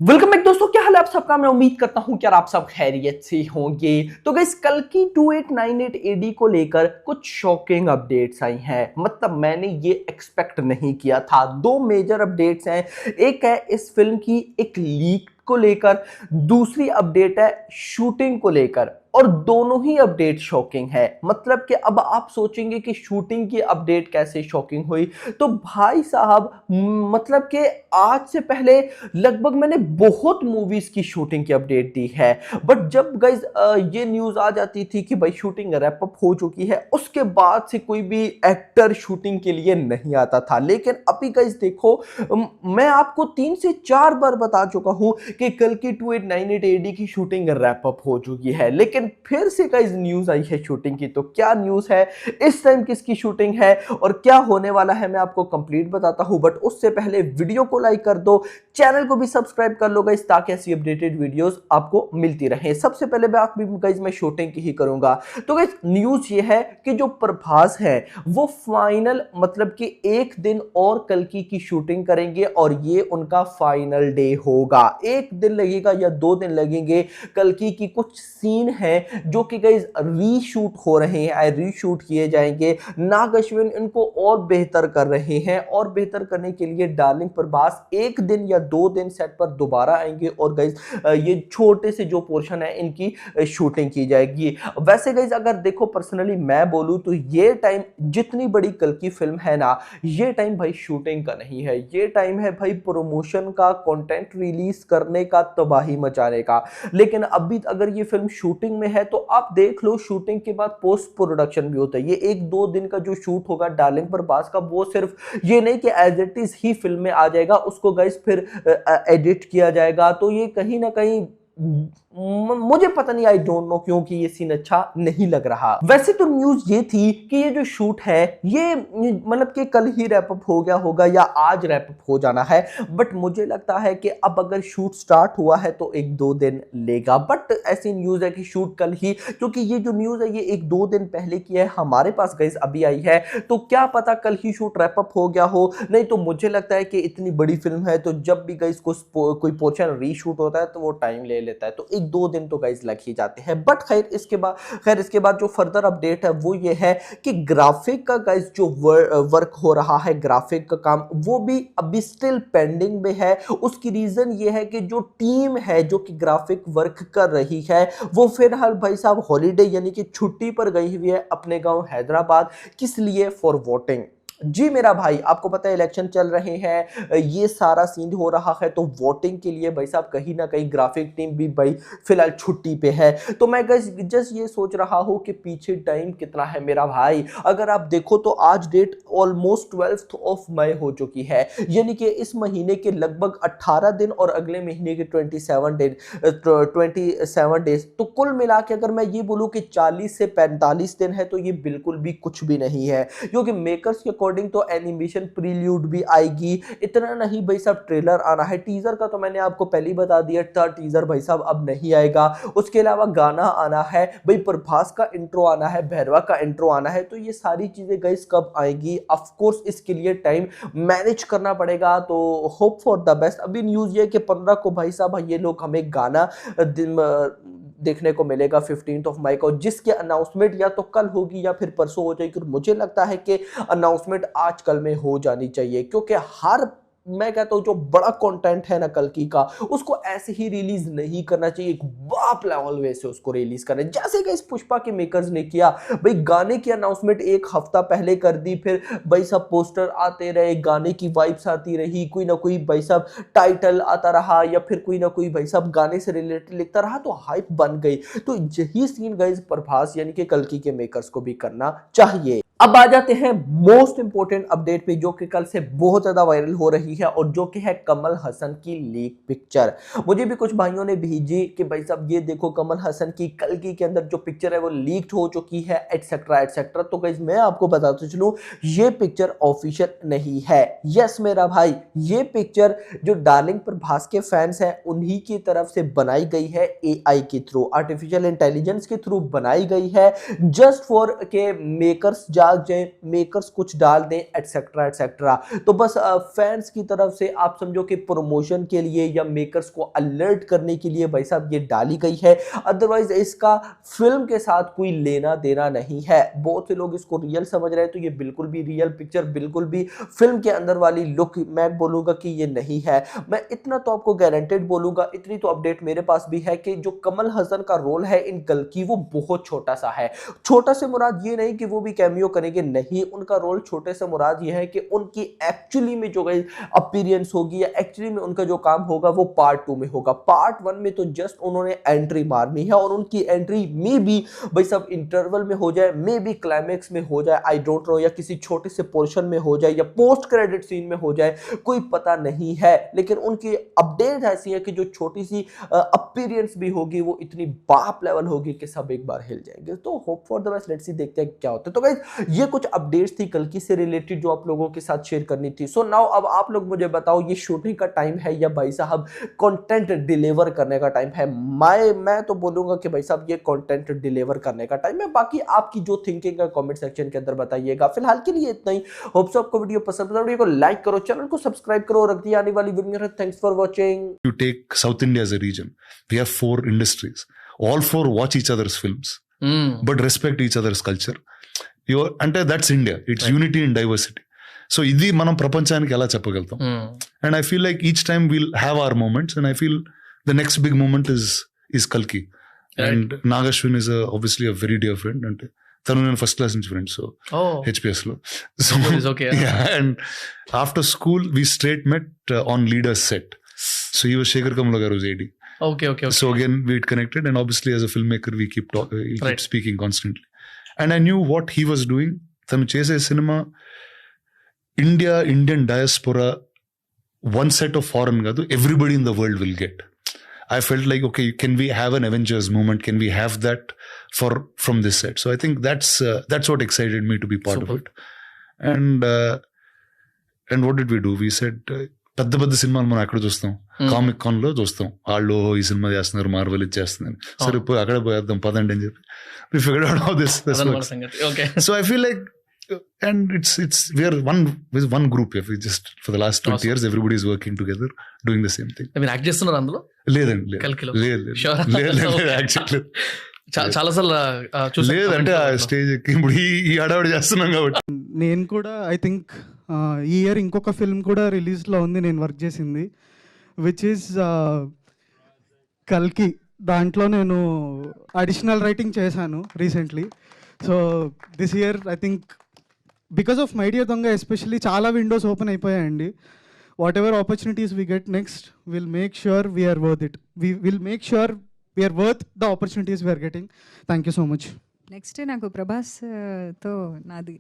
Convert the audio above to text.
Welcome back दोस्तों, क्या हाल है आप सबका। मैं उम्मीद करता हूं कि यार आप सब खैरियत से होंगे। तो गाइस, कल की 2898 एडी को लेकर कुछ शॉकिंग अपडेट्स आई हैं। मतलब मैंने ये एक्सपेक्ट नहीं किया था। दो मेजर अपडेट्स हैं। एक है इस फिल्म की एक लीक को लेकर, दूसरी अपडेट है शूटिंग को लेकर। और दोनों ही अपडेट शॉकिंग है। मतलब कि अब आप सोचेंगे कि शूटिंग की अपडेट कैसे शॉकिंग हुई। तो भाई साहब, मतलब कि आज से पहले लगभग मैंने बहुत मूवीज की शूटिंग की अपडेट दी है। बट जब गाइज ये न्यूज आ जाती थी कि भाई शूटिंग रैप अप हो चुकी है, उसके बाद से कोई भी एक्टर शूटिंग के लिए नहीं आता था। लेकिन अभी गाइज देखो, मैं आपको 3 से 4 बार बता चुका हूं कि कल की 2898 एडी की शूटिंग रैप अप हो चुकी है। लेकिन फिर से गाइज न्यूज आई है शूटिंग की। तो क्या न्यूज है, इस टाइम किसकी शूटिंग है और क्या होने वाला है, मैं आपको कंप्लीट बताता हूं। बट उससे पहले वीडियो को लाइक कर दो, चैनल को भी सब्सक्राइब कर लो गाइस, ताकि ऐसी अपडेटेड वीडियोस आपको मिलती रहे। सबसे पहले बात भी गाइस मैं शूटिंग की ही करूंगा। तो गाइस न्यूज ये है कि जो प्रभास है वो फाइनल, मतलब कि एक दिन और कल्कि की शूटिंग करेंगे और ये उनका फाइनल डे होगा। एक दिन लगेगा या 2 दिन लगेंगे। कल्कि की कुछ सीन है जो कि गाइस रीशूट हो रहे हैं, रीशूट किए जाएंगे। नाग अश्विन इनको और बेहतर कर रहे हैं और बेहतर करने के लिए डार्लिंग प्रभास एक दिन या 2 दिन सेट पर दोबारा आएंगे और गाइज ये छोटे से जो पोर्शन है इनकी शूटिंग की जाएगी। वैसे गाइज अगर देखो, पर्सनली मैं बोलूं तो ये टाइम, जितनी बड़ी कल की फिल्म है ना, ये टाइम भाई शूटिंग का नहीं है। ये टाइम है भाई प्रमोशन का, कंटेंट रिलीज करने का, तबाही मचाने का। लेकिन अभी अगर ये फिल्म शूटिंग में है तो आप देख लो, शूटिंग के बाद पोस्ट प्रोडक्शन भी होता है। ये 1-2 दिन का जो शूट होगा डार्लिंग प्रभास का, वो सिर्फ ये नहीं कि एज इट इज ही फिल्म में आ जाएगा, उसको गाइस फिर एडिट किया जाएगा। तो ये कहीं ना कहीं मुझे पता नहीं, आई डोंट नो क्यों कि ये सीन अच्छा नहीं लग रहा। वैसे तो न्यूज ये थी कि ये जो शूट है ये मतलब कि कल ही रैप अप हो गया होगा या आज रैप अप हो जाना है। बट मुझे लगता है कि अब अगर शूट स्टार्ट हुआ है तो 1-2 दिन लेगा। बट ऐसी न्यूज है कि शूट कल ही, क्योंकि ये जो न्यूज है ये 1-2 दिन पहले की है, हमारे पास गाइस अभी आई है। तो क्या पता कल ही शूट रैप अप हो गया हो। नहीं तो मुझे लगता है कि इतनी बड़ी फिल्म है तो जब भी गाइस कोई पोर्शन रीशूट होता है तो वो टाइम ले लेता है। तो 1-2 दिन तो गाइस लग ही जाते हैं। बट खैर इसके बाद जो फर्दर अपडेट है वो ये है कि ग्राफिक का गाइस जो वर्क हो रहा है, ग्राफिक का काम, वो भी अभी स्टिल पेंडिंग में है। उसकी रीजन ये है कि जो टीम है जो कि ग्राफिक वर्क कर रही है वो फिलहाल भाई साहब हॉलीडे यानी कि छुट्टी पर गई हुई है अपने गांव हैदराबाद। किस लिए? For voting. जी मेरा भाई, आपको पता है इलेक्शन चल रहे हैं, ये सारा सीन हो रहा है। तो वोटिंग के लिए भाई साहब कहीं ना कहीं ग्राफिक टीम भी भाई फिलहाल छुट्टी पे है। तो मैं जस्ट ये सोच रहा हूं कि पीछे टाइम कितना है मेरा भाई। अगर आप देखो तो आज डेट ऑलमोस्ट 12 मई हो चुकी है, यानी कि इस महीने के लगभग 18 दिन और अगले महीने के 27 डेज। तो कुल मिला के अगर मैं ये बोलूं कि 40 से 45 दिन है, तो ये बिल्कुल भी कुछ भी नहीं है। क्योंकि मेकर्स के अकॉर्डिंग तो एनिमेशन प्रील्यूड भी आएगी। इतना नहीं भाई साहब, ट्रेलर आना है। टीजर का तो मैंने आपको पहले ही बता दिया था, टीजर भाई साहब अब नहीं आएगा। उसके अलावा गाना आना है भाई, प्रभास का इंट्रो आना है, भैरवा का इंट्रो आना है। तो ये सारी चीजें गाइस कब आएंगी? ऑफ कोर्स इसके लिए टाइम मैनेज करना पड़ेगा। तो होप फॉर द बेस्ट। अभी न्यूज ये कि 15 को भाई साहब ये लोग हमें गाना देखने को मिलेगा 15 मई को, जिसकी अनाउंसमेंट या तो कल होगी या फिर परसों हो जाएगी। मुझे लगता है कि अनाउंसमेंट आज कल में हो जानी चाहिए, क्योंकि मैं कहता हूं जो बड़ा कंटेंट है ना कल्कि का, उसको ऐसे ही रिलीज नहीं करना चाहिए। एक बाप लेवल वे से उसको रिलीज करना, जैसे कि इस पुष्पा के मेकर्स ने किया। भाई गाने की अनाउंसमेंट एक हफ्ता पहले कर दी, फिर भाई सब पोस्टर आते रहे, गाने की वाइब्स आती रही, कोई ना कोई भाई सब टाइटल आता रहा या फिर कोई ना कोई भाई सब गाने से रिलेटेड लिखता रहा, तो हाइप बन गई। तो यही सीन गाइस प्रभास यानी कि कल्कि के मेकर्स को भी करना चाहिए। अब आ जाते हैं मोस्ट इंपोर्टेंट अपडेट पे, जो कि कल से बहुत ज्यादा वायरल हो रही है और जो कि है कमल हसन की लीक पिक्चर। मुझे भी कुछ भाइयों ने भेजी कि भाई साहब ये देखो, कमल हसन की कल्कि के अंदर जो पिक्चर है वो लीक्ड हो चुकी है, एटसेट्रा एटसेट्रा। तो गाइस मैं आपको बताता चलूं, ये पिक्चर ऑफिशियल नहीं है। यस मेरा भाई, ये पिक्चर जो डार्लिंग प्रभास के फैंस हैं उन्हीं की तरफ से बनाई गई है, एआई के थ्रू, आर्टिफिशियल इंटेलिजेंस के थ्रू बनाई गई है। जस्ट फॉर के मेकर्स जाग जाए, मेकर्स कुछ डाल दें, एटसेट्रा एटसेट्रा। तो बस फैंस की तरफ से आप समझो कि प्रमोशन के लिए या मेकर्स को अलर्ट करने के लिए भाई साहब ये डाली गई है, अदरवाइज इसका फिल्म के साथ कोई लेना देना नहीं है। बहुत से लोग इसको रियल समझ रहे हैं, तो ये बिल्कुल भी रियल पिक्चर, बिल्कुल भी फिल्म के अंदर वाली लुक मैं बोलूंगा कि ये नहीं है। मैं इतना तो आपको गारंटेड बोलूंगा, इतनी तो अपडेट मेरे पास भी है कि जो कमल हसन का रोल है इन कल्कि वो बहुत छोटा सा है। छोटा से मुराद ये नहीं कि वो भी कैमियो करेंगे, नहीं, उनका रोल छोटे से मुराद ये है कि उनकी एक्चुअली में जो अपीयरेंस होगी या एक्चुअली में उनका जो काम होगा वो पार्ट 2 में होगा। पार्ट 1 में तो जस्ट उन्होंने एंट्री मारनी है, और उनकी एंट्री में भी भाई सब इंटरवल में हो जाए, मे बी क्लाइमेक्स में हो जाए, आई डोंट नो, या किसी छोटे से पोर्शन में हो जाए, या पोस्ट क्रेडिट सीन में हो जाए, कोई पता नहीं है। लेकिन उनकी अपडेट ऐसी है कि जो छोटी सी अपीयरेंस भी होगी वो इतनी बाप लेवल होगी कि सब एक बार हिल जाएंगे। तो hope for the best, let's see, देखते हैं क्या होता है। तो गाइस ये कुछ अपडेट्स थी कल्कि से रिलेटेड जो आप लोगों के साथ शेयर करनी थी। सो नाउ अब आप लोग मुझे बताओ, ये शूटिंग का टाइम है या भाई साहब कंटेंट डिलीवर करने का टाइम है? मैं तो बोलूंगा कि भाई साहब ये कंटेंट डिलीवर करने का टाइम है। बाकी आपकी जो थिंकिंग है कमेंट सेक्शन के अंदर बताइएगा। फिलहाल के लिए इतना ही। होप सो आपको वीडियो पसंद है, वीडियो को लाइक करो, चैनल को सब्सक्राइब करो, रख दी आने वाली video. Thanks for watching. You take South India as a region. We have 4 industries. All 4 watch each other's films, but respect each other's culture. Ante that's India. It's right. Unity in diversity. So idi manam prapanchaniki ela cheppagalatam. And I feel like each time we'll have our moments, and I feel the next big moment is Kalki. Right. And Nagashwin is obviously a very dear friend. And tanu nenu first class inch friend, so HPS lo. So is okay. Yeah, and after school we straight met on Leader's set. So he was Shekhar Kamla garu's AD. Okay. So again we connected, and obviously as a filmmaker we keep Right. speaking constantly. And I knew what he was doing. Tanu chese cinema Indian diaspora, one set of foreign gadu, everybody in the world will get. I felt like, okay, can we have an Avengers moment? Can we have that from this set? So I think that's what excited me to be part Super. of it. And what did we do? We said పెద్ద పెద్ద సినిమాలు మనం ఎక్కడ చూస్తాం, comic కాన్ లో చూస్తాం, వాళ్ళు ఈ సినిమా చేస్తున్నారు, మార్వెల్ ఇచ్చేస్తున్నారు, సరే పోయి అక్కడ పోయేద్దాం పదండి అని చెప్పి we figured out how this works. Okay. So I feel like, and it's we are one group here. We just for the last 20 years everybody is working together doing the same thing. I mean, act చేస్తున్నారు అందులో? లేదండి, కల్కిలో? లేదు Sure. Actually చాలా సార్లు చూసాను. లేదంటే ఆ stage ఎక్కి ఇప్పుడు ఈ హడావిడి చేస్తున్నాం కాబట్టి. నేను కూడా ఐ థింక్ ఈ ఇయర్ ఇంకొక ఫిల్మ్ కూడా రిలీజ్లో ఉంది నేను వర్క్ చేసింది, విచ్ ఈజ్ కల్కి. దాంట్లో నేను అడిషనల్ రైటింగ్ చేశాను recently. So this year I think because of my dear Donga especially చాలా విండోస్ ఓపెన్ అయిపోయాయండి. Whatever opportunities we get next, will make sure we're worth it. Will make sure we're worth the opportunities we're getting. Thank you so much. Next నాకు ప్రభాస్ తో నాది